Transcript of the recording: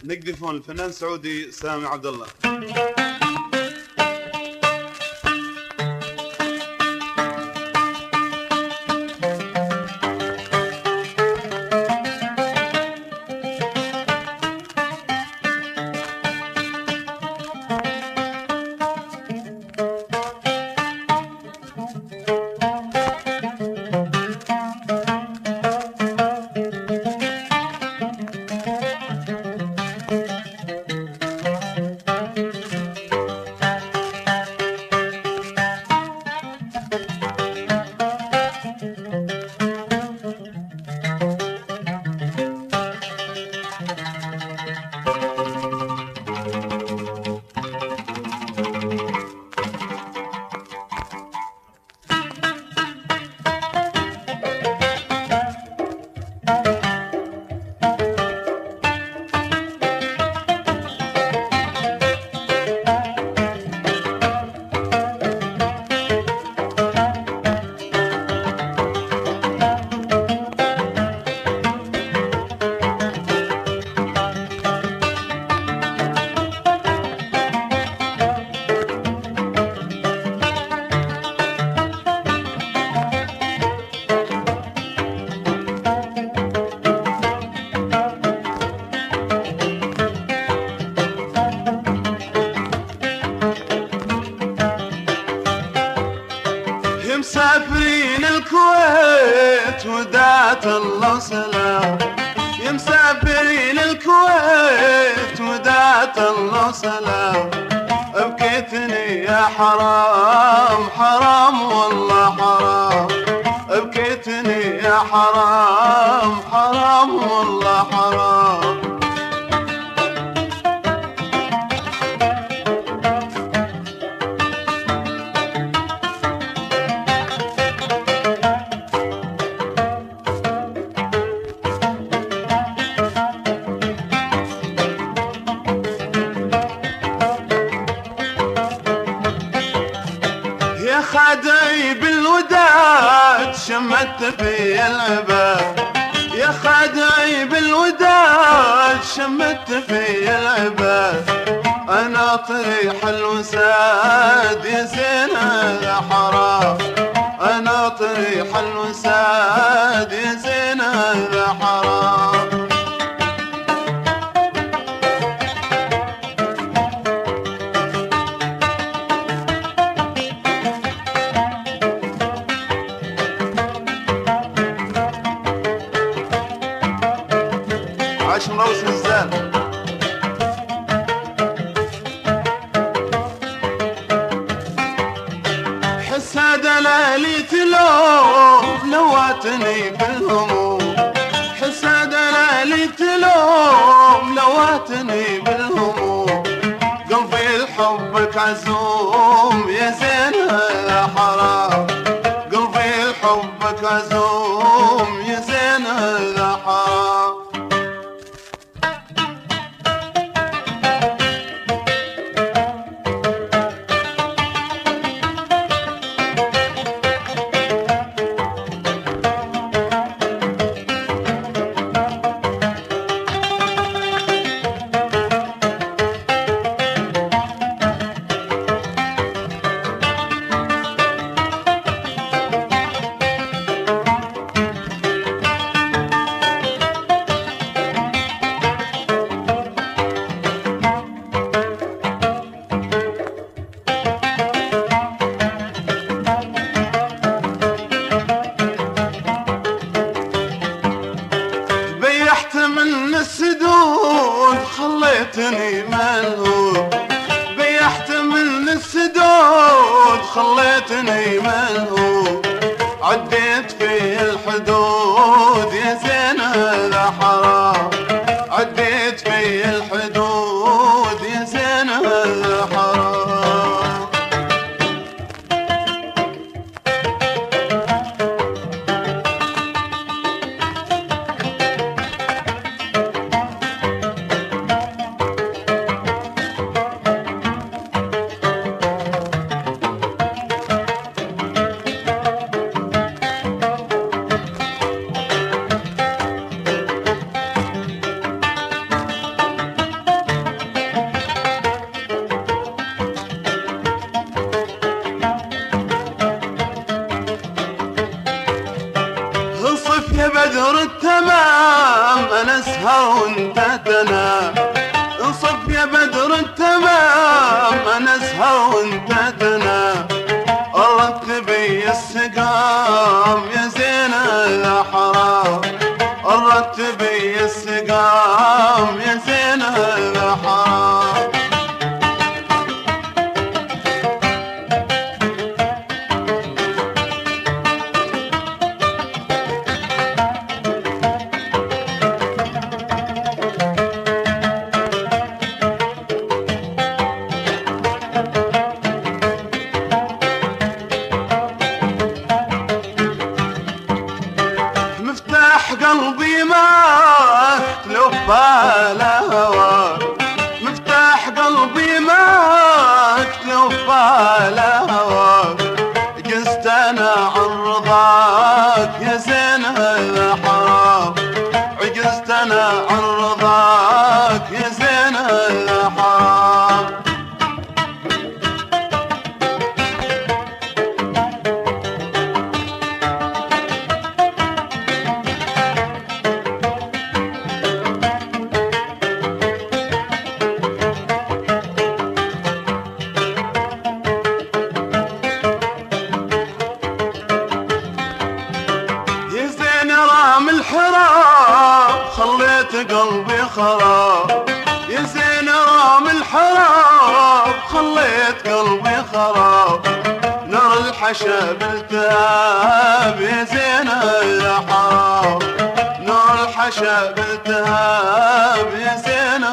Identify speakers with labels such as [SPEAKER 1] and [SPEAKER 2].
[SPEAKER 1] نقذفون الفنان السعودي سامي عبد الله. مسافرين الكويت ودات الله سلام، يا مسافرين الكويت ودات الله سلام، بكيتني يا حرام حرام والله حرام، بكيتني يا حرام حرام والله حرام. يا خادعي بالوداد شمت في العباد، يا خادعي بالوداد شمت في العباد، انا طريح الوساد يا زين يا حرام، انا طريح الوساد يا زين يا حرام. عاش مروس الزان. حسها دلالي تلوم لواتني بالهموم، حسها دلالي تلوم لواتني بالهموم، قلبي لحبك عزوم يا زين يا حرام، قلبي لحبك عزوم يا زين يا حرام. بيحت من السدود خليتني ملهوب، بيحت من السدود خليتني ملهوب، عديت في الحدود يا زين يا حرام، عديت في الحدود يا زين يا حرام. فاتنا. انصب يا بدر التمام انا ازهر وانت دنا. والله تبي السقام يا زين الاحرار. والله تبي السقام يا زين الاحرار. قلبي ما تلف على هواك. مفتاح قلبي ما تلف على هواك. عجزت انا عن رضاك يا زين الاحرار. عجزت انا عن رضاك يا زين الاحرار. الحرام خليت قلبي خراب. يا زين رام الحرام خليت قلبي خراب. نار الحشا بالتهاب يا زين الاحرار. نار الحشا بالتهاب يا زين